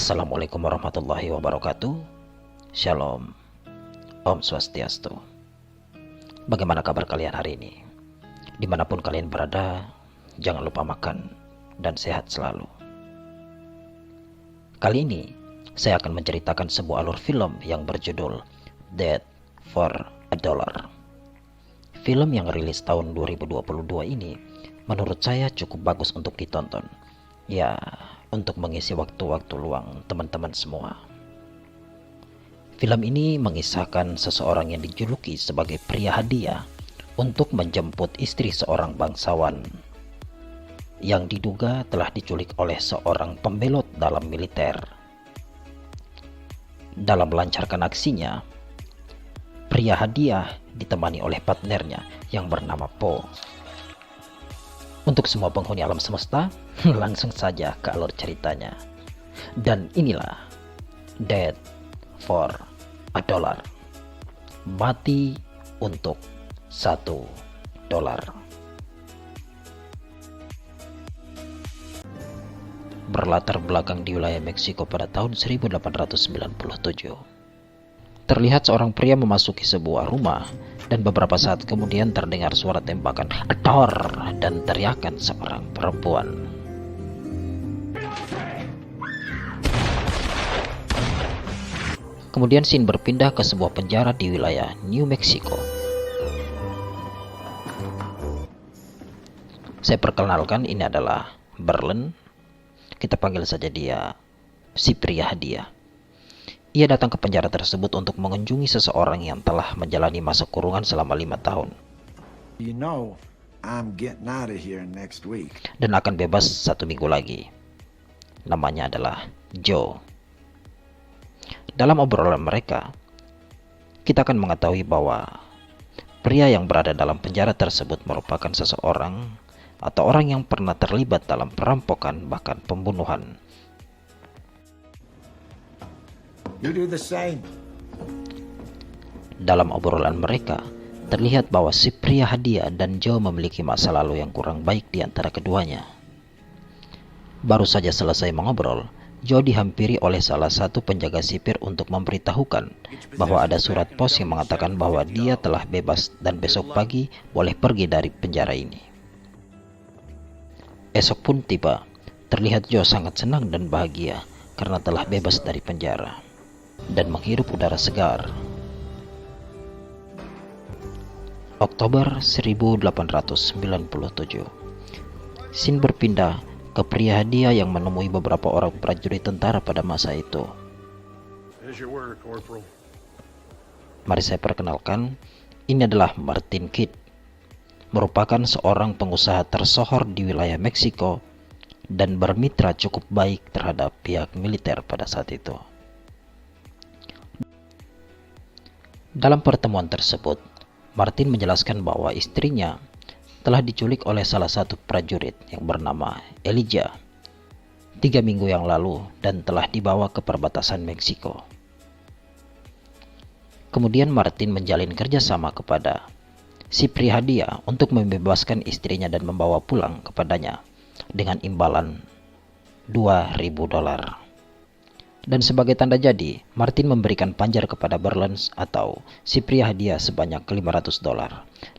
Assalamualaikum warahmatullahi wabarakatuh. Shalom. Om Swastiastu. Bagaimana kabar kalian hari ini? Dimanapun kalian berada, jangan lupa makan dan sehat selalu. Kali ini, saya akan menceritakan sebuah alur film yang berjudul Dead for a Dollar. Film yang rilis tahun 2022 ini menurut saya cukup bagus untuk ditonton. Ya, untuk mengisi waktu-waktu luang teman-teman semua. Film ini mengisahkan seseorang yang dijuluki sebagai pria hadiah untuk menjemput istri seorang bangsawan yang diduga telah diculik oleh seorang pembelot dalam militer. Dalam melancarkan aksinya, pria hadiah ditemani oleh partnernya yang bernama Po. Untuk semua penghuni alam semesta, langsung saja ke alur ceritanya. Dan inilah Dead for a Dollar. Mati untuk $1. Berlatar belakang di wilayah Meksiko pada tahun 1897. Terlihat seorang pria memasuki sebuah rumah dan beberapa saat kemudian terdengar suara tembakan "Ator!" dan teriakan seorang perempuan. Kemudian scene berpindah ke sebuah penjara di wilayah New Mexico. Saya perkenalkan, ini adalah Berlen. Kita panggil saja dia si pria hadiah. Ia datang ke penjara tersebut untuk mengunjungi seseorang yang telah menjalani masa kurungan selama 5 tahun. Dan akan bebas 1 minggu lagi. Namanya adalah Joe. Dalam obrolan mereka, kita akan mengetahui bahwa pria yang berada dalam penjara tersebut merupakan seseorang atau orang yang pernah terlibat dalam perampokan bahkan pembunuhan. You do the same. Dalam obrolan mereka, terlihat bahwa si pria hadiah dan Joe memiliki masa lalu yang kurang baik di antara keduanya. Baru saja selesai mengobrol, Joe dihampiri oleh salah satu penjaga sipir untuk memberitahukan bahwa ada surat pos yang mengatakan bahwa dia telah bebas dan besok pagi boleh pergi dari penjara ini. Esok pun tiba, terlihat Joe sangat senang dan bahagia karena telah bebas dari penjara dan menghirup udara segar. Oktober 1897. Scene berpindah ke pria hadiah yang menemui beberapa orang prajurit tentara pada masa itu. Mari saya perkenalkan, ini adalah Martin Kidd, merupakan seorang pengusaha tersohor di wilayah Meksiko dan bermitra cukup baik terhadap pihak militer pada saat itu. Dalam pertemuan tersebut, Martin menjelaskan bahwa istrinya telah diculik oleh salah satu prajurit yang bernama Elijah 3 minggu yang lalu dan telah dibawa ke perbatasan Meksiko. Kemudian Martin menjalin kerjasama kepada si pria hadiah untuk membebaskan istrinya dan membawa pulang kepadanya dengan imbalan $2.000. Dan sebagai tanda jadi, Martin memberikan panjar kepada Berlen atau si pria hadiah sebanyak $500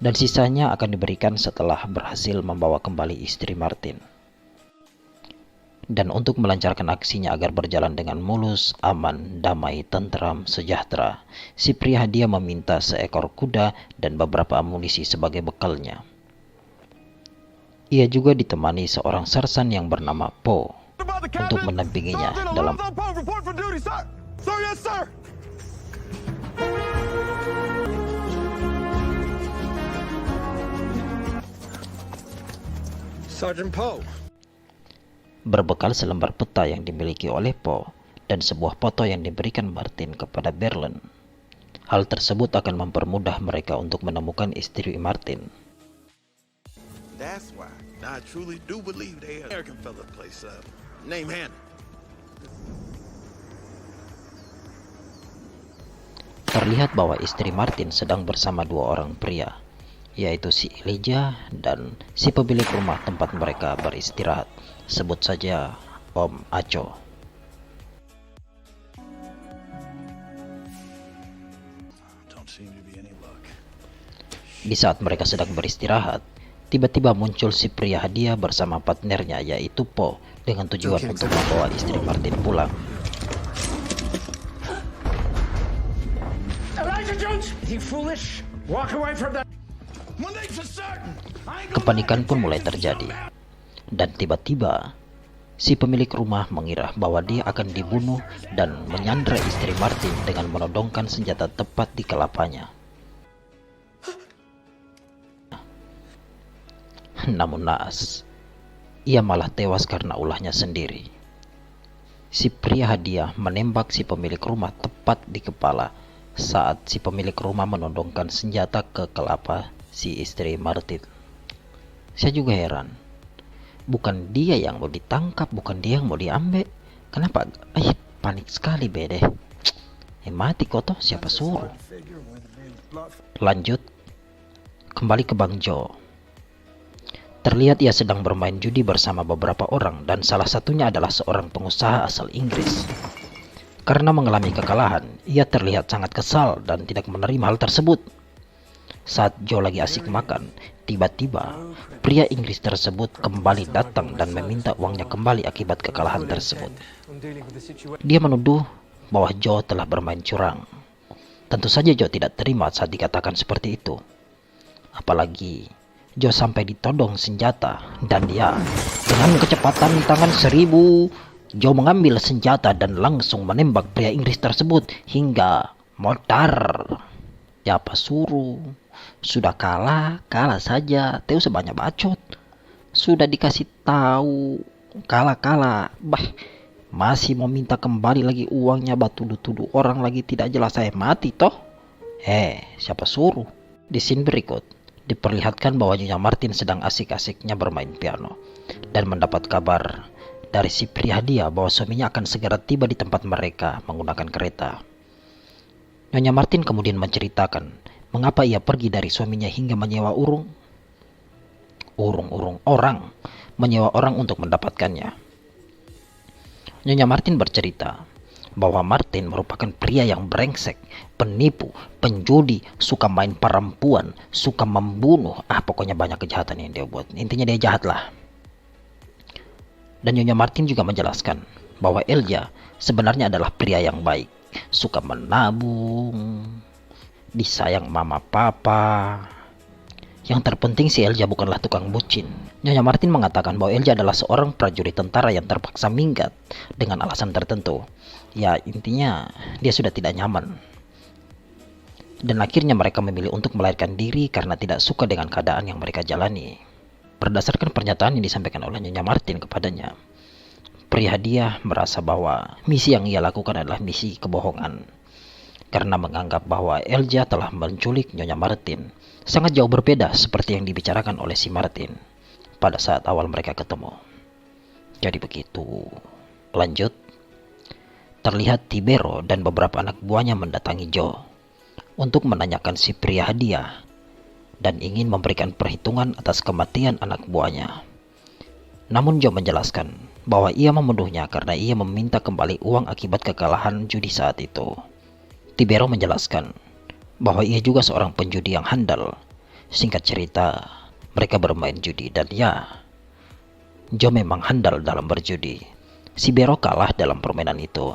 dan sisanya akan diberikan setelah berhasil membawa kembali istri Martin. Dan untuk melancarkan aksinya agar berjalan dengan mulus, aman, damai, tentram, sejahtera, si pria hadiah meminta seekor kuda dan beberapa amunisi sebagai bekalnya. Ia juga ditemani seorang sersan yang bernama Po untuk mendampinginya dalam Sergeant Poe. Berbekal selembar peta yang dimiliki oleh Po dan sebuah foto yang diberikan Martin kepada Berlen. Hal tersebut akan mempermudah mereka untuk menemukan istri Martin. That's why I truly do believe they American fella place name Hannah. Terlihat bahwa istri Martin sedang bersama 2 orang pria, yaitu si Elijah dan si pemilik rumah tempat mereka beristirahat. Sebut saja Om Aco. Di saat mereka sedang beristirahat, tiba-tiba muncul si pria hadiah bersama partnernya yaitu Po dengan tujuan untuk membawa istri Martin pulang. Elijah Jones! You foolish? Walk away from that. Kepanikan pun mulai terjadi. Dan tiba-tiba, si pemilik rumah mengira bahwa dia akan dibunuh dan menyandra istri Martin dengan menodongkan senjata tepat di kelapanya. Namun naas, ia malah tewas karena ulahnya sendiri. Si pria hadiah menembak si pemilik rumah tepat di kepala saat si pemilik rumah menodongkan senjata ke kelapa si istri Martin. Saya juga heran. Bukan dia yang mau ditangkap, bukan dia yang mau diambil. Kenapa? Panik sekali bede. Mati kok toh, siapa suruh? Lanjut, kembali ke Bang Joe. Terlihat ia sedang bermain judi bersama beberapa orang dan salah satunya adalah seorang pengusaha asal Inggris. Karena mengalami kekalahan, ia terlihat sangat kesal dan tidak menerima hal tersebut. Saat Joe lagi asik makan, tiba-tiba pria Inggris tersebut kembali datang dan meminta uangnya kembali akibat kekalahan tersebut. Dia menuduh bahwa Joe telah bermain curang. Tentu saja Joe tidak terima saat dikatakan seperti itu. Apalagi Joe sampai ditodong senjata dan dia dengan kecepatan tangan 1000, Joe mengambil senjata dan langsung menembak pria Inggris tersebut hingga mortar. Siapa suruh? Sudah kalah saja. Teu sebanyak bacot. Sudah dikasih tahu kalah. Masih mau minta kembali lagi uangnya, tuduh orang lagi tidak jelas, saya mati toh. Siapa suruh? Di scene berikut diperlihatkan bahwa Nyonya Martin sedang asik-asiknya bermain piano dan mendapat kabar dari si pria hadiah bahwa suaminya akan segera tiba di tempat mereka menggunakan kereta. Nyonya Martin kemudian menceritakan mengapa ia pergi dari suaminya hingga menyewa menyewa orang untuk mendapatkannya. Nyonya Martin bercerita bahwa Martin merupakan pria yang brengsek, penipu, penjudi, suka main perempuan, suka membunuh. Pokoknya banyak kejahatan yang dia buat. Intinya dia jahat lah. Dan Nyonya Martin juga menjelaskan bahwa Elja sebenarnya adalah pria yang baik, suka menabung, disayang mama papa. Yang terpenting si Elja bukanlah tukang bucin. Nyonya Martin mengatakan bahwa Elja adalah seorang prajurit tentara yang terpaksa minggat dengan alasan tertentu. Ya intinya dia sudah tidak nyaman. Dan akhirnya mereka memilih untuk melarikan diri karena tidak suka dengan keadaan yang mereka jalani. Berdasarkan pernyataan yang disampaikan oleh Nyonya Martin kepadanya, pria hadiah merasa bahwa misi yang ia lakukan adalah misi kebohongan. Karena menganggap bahwa Elja telah menculik Nyonya Martin. Sangat jauh berbeda seperti yang dibicarakan oleh si Martin pada saat awal mereka ketemu. Jadi begitu. Lanjut. Terlihat Tibero dan beberapa anak buahnya mendatangi Joe untuk menanyakan si pria hadiah dan ingin memberikan perhitungan atas kematian anak buahnya. Namun Joe menjelaskan bahwa ia memenuhnya karena ia meminta kembali uang akibat kekalahan judi saat itu. Tibero menjelaskan bahwa ia juga seorang penjudi yang handal. Singkat cerita, mereka bermain judi dan ya, Joe memang handal dalam berjudi. Si Bero kalah dalam permainan itu.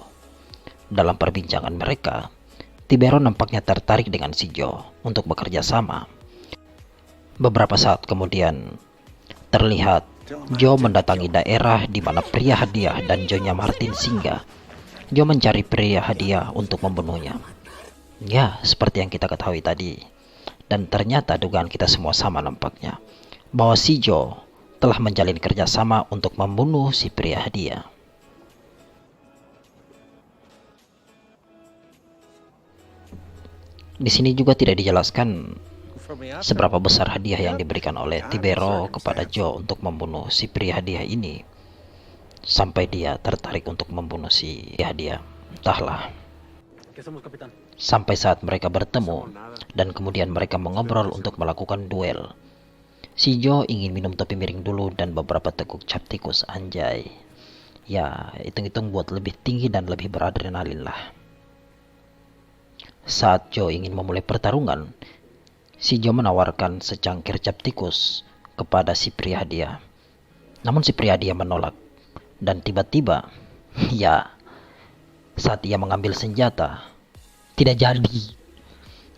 Dalam perbincangan mereka, Tibero nampaknya tertarik dengan si Joe untuk bekerja sama. Beberapa saat kemudian, terlihat Joe mendatangi daerah di mana pria hadiah dan Nyonya Martin singgah. Joe mencari pria hadiah untuk membunuhnya. Ya, seperti yang kita ketahui tadi. Dan ternyata dugaan kita semua sama nampaknya, bahwa si Joe telah menjalin kerjasama untuk membunuh si pria hadiah. Di sini juga tidak dijelaskan seberapa besar hadiah yang diberikan oleh Tibero kepada Joe untuk membunuh si pria hadiah ini, sampai dia tertarik untuk membunuh si pria hadiah. Entahlah. Sampai saat mereka bertemu dan kemudian mereka mengobrol untuk melakukan duel. Si Joe ingin minum topi miring dulu dan beberapa teguk cap tikus, anjay. Ya, hitung-hitung buat lebih tinggi dan lebih beradrenalin lah. Saat Joe ingin memulai pertarungan, Si Jo menawarkan secangkir cap tikus kepada si Prihadia. Namun si Prihadia menolak. Dan tiba-tiba, ya, saat ia mengambil senjata, tidak jadi.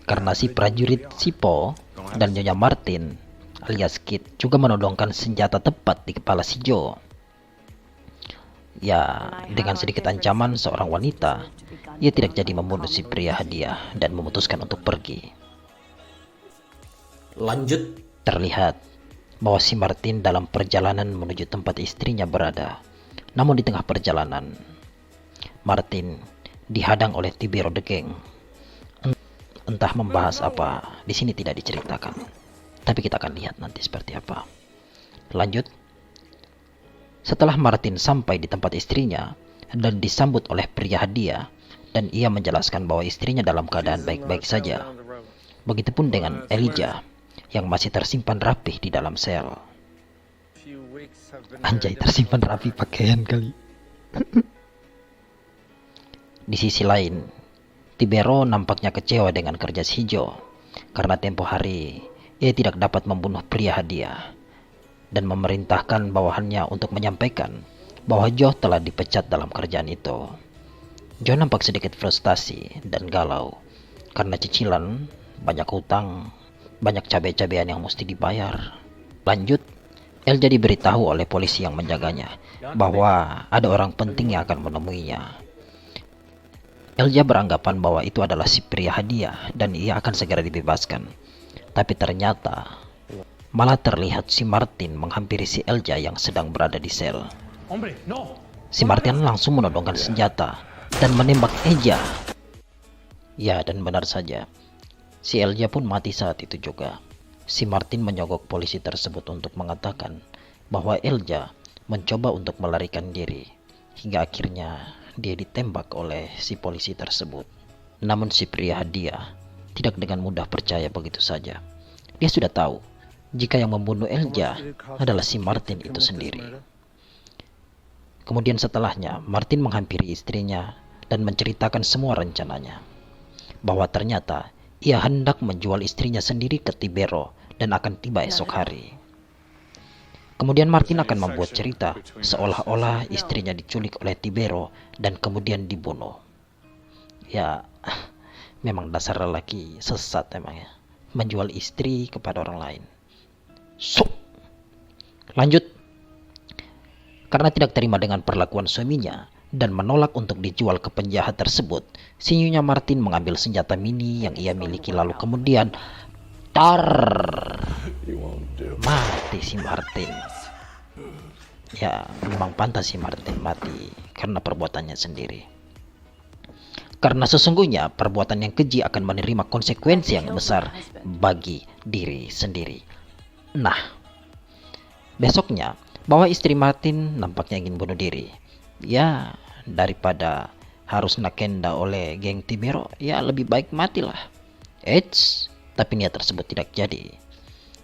Karena si prajurit Sipo dan Nyonya Martin alias Kit juga menodongkan senjata tepat di kepala si Jo. Ya, dengan sedikit ancaman seorang wanita, ia tidak jadi membunuh si Prihadia dan memutuskan untuk pergi. Lanjut. Terlihat bahwa si Martin dalam perjalanan menuju tempat istrinya berada. Namun di tengah perjalanan, Martin dihadang oleh Tibero the Gang. Entah membahas apa, di sini tidak diceritakan. Tapi kita akan lihat nanti seperti apa. Lanjut. Setelah Martin sampai di tempat istrinya dan disambut oleh Prihadia, dan ia menjelaskan bahwa istrinya dalam keadaan baik-baik saja. Begitupun dengan Elijah yang masih tersimpan rapih di dalam sel. Anjay, tersimpan rapi pakaian kali. Di sisi lain, Tibero nampaknya kecewa dengan kerja si Jo karena tempo hari ia tidak dapat membunuh Prihadia dan memerintahkan bawahannya untuk menyampaikan bahwa Jo telah dipecat dalam kerjaan itu. Jo nampak sedikit frustasi dan galau karena cicilan, banyak hutang, banyak cabai-cabean yang mesti dibayar. Lanjut, Elijah diberitahu oleh polisi yang menjaganya bahwa ada orang penting yang akan menemuinya. Elijah beranggapan bahwa itu adalah si Prihadia dan ia akan segera dibebaskan. Tapi ternyata malah terlihat si Martin menghampiri si Elijah yang sedang berada di sel. Hombre, no. Si Martin langsung menodongkan senjata dan menembak Elijah. Ya, dan benar saja, si Elijah pun mati saat itu juga. Si Martin menyogok polisi tersebut untuk mengatakan bahwa Elijah mencoba untuk melarikan diri, hingga akhirnya dia ditembak oleh si polisi tersebut. Namun si Prihadia tidak dengan mudah percaya begitu saja. Dia sudah tahu jika yang membunuh Elijah adalah si Martin itu sendiri. Kemudian setelahnya, Martin menghampiri istrinya dan menceritakan semua rencananya. Bahwa ternyata ia hendak menjual istrinya sendiri ke Tibero dan akan tiba esok hari. Kemudian Martin akan membuat cerita seolah-olah istrinya diculik oleh Tibero dan kemudian dibunuh. Ya, memang dasar lelaki sesat emang ya. Menjual istri kepada orang lain. So, lanjut. Karena tidak terima dengan perlakuan suaminya dan menolak untuk dijual ke penjahat tersebut, si Nyonya Martin mengambil senjata mini yang ia miliki lalu kemudian mati si Martin. Ya, memang pantas si Martin mati karena perbuatannya sendiri. Karena sesungguhnya perbuatan yang keji akan menerima konsekuensi yang besar bagi diri sendiri. Nah, besoknya bahwa istri Martin nampaknya ingin bunuh diri. Ya, daripada harus nakenda oleh geng Tibero, ya lebih baik matilah. Eits, tapi niat tersebut tidak jadi.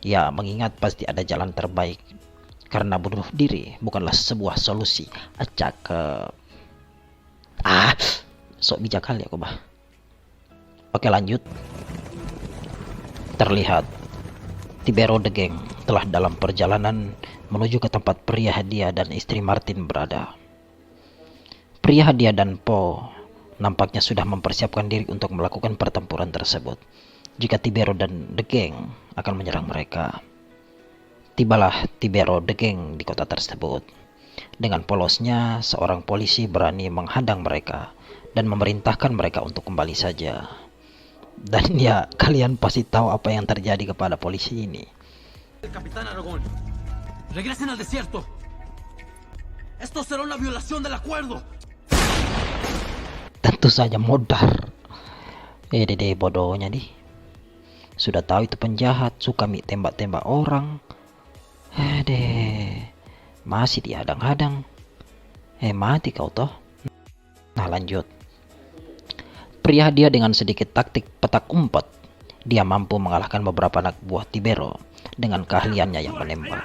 Ya, mengingat pasti ada jalan terbaik. Karena bunuh diri bukanlah sebuah solusi. Cakep. Sok bijak kali aku bah. Oke, lanjut. Terlihat Tibero the Gang telah dalam perjalanan menuju ke tempat Prihadia dan istri Martin berada. Prihadia dan Po nampaknya sudah mempersiapkan diri untuk melakukan pertempuran tersebut jika Tibero dan the Gang akan menyerang mereka. Tibalah Tibero the Gang di kota tersebut. Dengan polosnya, seorang polisi berani menghadang mereka dan memerintahkan mereka untuk kembali saja. Dan ya, kalian pasti tahu apa yang terjadi kepada polisi ini. Capitán Aragón, regresen al desierto. Esto será una violación del acuerdo. Tentu saja modar. Dede bodohnya nih. Sudah tahu itu penjahat, suka tembak-tembak orang. Masih dihadang-hadang. Mati kau toh. Nah, lanjut. Prihadia dengan sedikit taktik petak umpet, dia mampu mengalahkan beberapa anak buah Tibero dengan keahliannya yang menembak.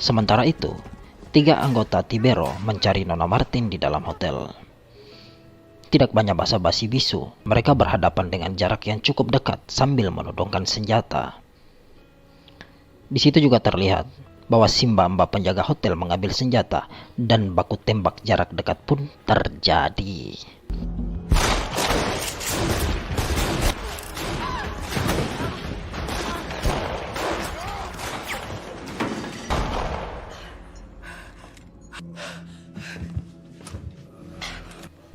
Sementara itu, 3 anggota Tibero mencari Nona Martin di dalam hotel. Tidak banyak basa-basi bisu, mereka berhadapan dengan jarak yang cukup dekat sambil menodongkan senjata. Di situ juga terlihat bahwa Simbamba penjaga hotel mengambil senjata dan baku tembak jarak dekat pun terjadi.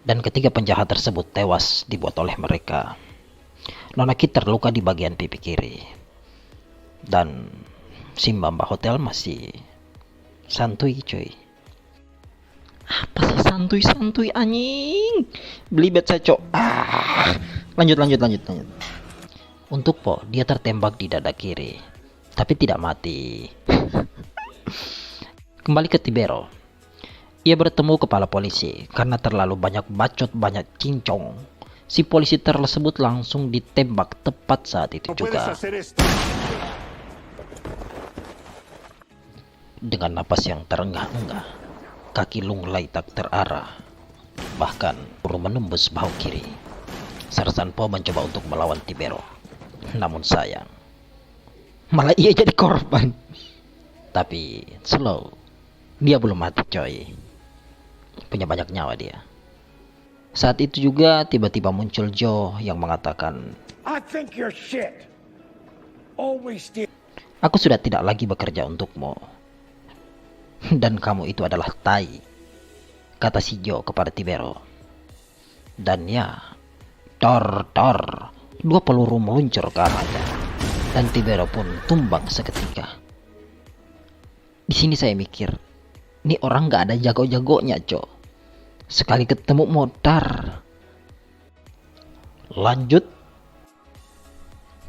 Dan ketiga penjahat tersebut tewas dibuat oleh mereka. Nona Kit terluka di bagian pipi kiri. Dan Simbamba Hotel masih santuy cuy. Apa sih santuy anjing? Belibet saya cok. Lanjut. Untuk Po, dia tertembak di dada kiri, tapi tidak mati. Kembali ke Tibero. Ia bertemu kepala polisi karena terlalu banyak bacot, banyak cincong. Si polisi tersebut langsung ditembak tepat saat itu juga. Dengan napas yang terengah-engah, kaki Lunglai tak terarah, bahkan baru menembus bahu kiri. Sersan Po mencoba untuk melawan Tibero, namun sayang, malah ia jadi korban. Tapi slow, dia belum mati coy. Punya banyak nyawa dia. Saat itu juga tiba-tiba muncul Joe yang mengatakan, I think you're shit. Always did. aku sudah tidak lagi bekerja untukmu. Dan kamu itu adalah tai, kata si Joe kepada Tibero. Dan ya, tor, 2 peluru meluncur ke arahnya. Dan Tibero pun tumbang seketika. Di sini saya mikir, ini orang gak ada jago-jagonya, Cok. Sekali ketemu modar. Lanjut.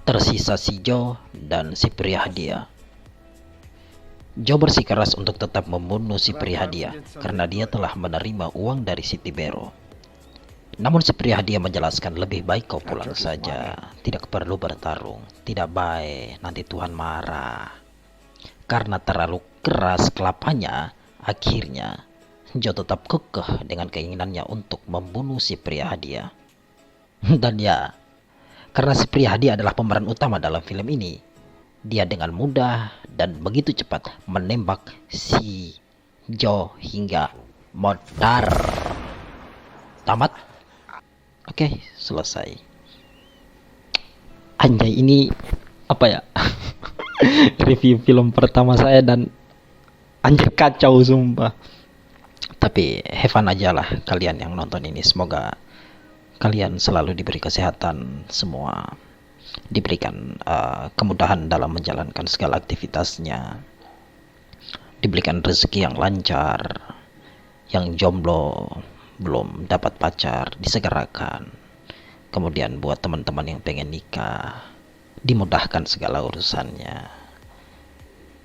Tersisa si Joe dan si pria hadiah. Joe bersikeras untuk tetap membunuh si pria hadiah karena dia telah menerima uang dari si Tibero. Namun si pria hadiah menjelaskan, lebih baik kau pulang saja. Tidak perlu bertarung. Tidak baik, nanti Tuhan marah. Karena terlalu keras kelapanya, akhirnya Joe tetap kekeh dengan keinginannya untuk membunuh si pria hadiah. Dan ya, karena si pria hadiah adalah pemeran utama dalam film ini, dia dengan mudah dan begitu cepat menembak si Joe hingga modar. Tamat. Oke, selesai. Anjay, ini apa ya? Review film pertama saya dan anjir kacau sumpah. Tapi have fun aja lah kalian yang nonton ini. Semoga kalian selalu diberi kesehatan semua, diberikan kemudahan dalam menjalankan segala aktivitasnya, diberikan rezeki yang lancar, yang jomblo belum dapat pacar disegerakan, kemudian buat teman-teman yang pengen nikah dimudahkan segala urusannya.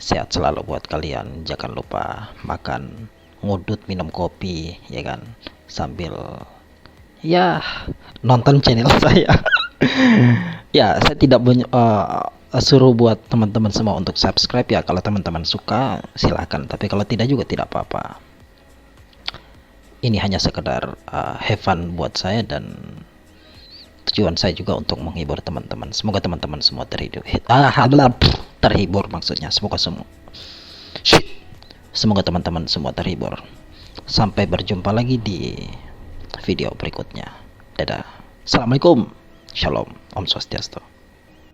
Sehat selalu buat kalian. Jangan lupa makan, ngudut, minum kopi, ya kan, sambil ya nonton channel saya. Ya, saya tidak suruh buat teman-teman semua untuk subscribe ya. Kalau teman-teman suka silakan, tapi kalau tidak juga tidak apa-apa. Ini hanya sekedar have fun buat saya dan tujuan saya juga untuk menghibur teman-teman. Semoga teman-teman semua terhibur maksudnya. Semoga teman-teman semua terhibur. Sampai berjumpa lagi di video berikutnya. Dadah. Assalamualaikum. Shalom. Om Swastiastu.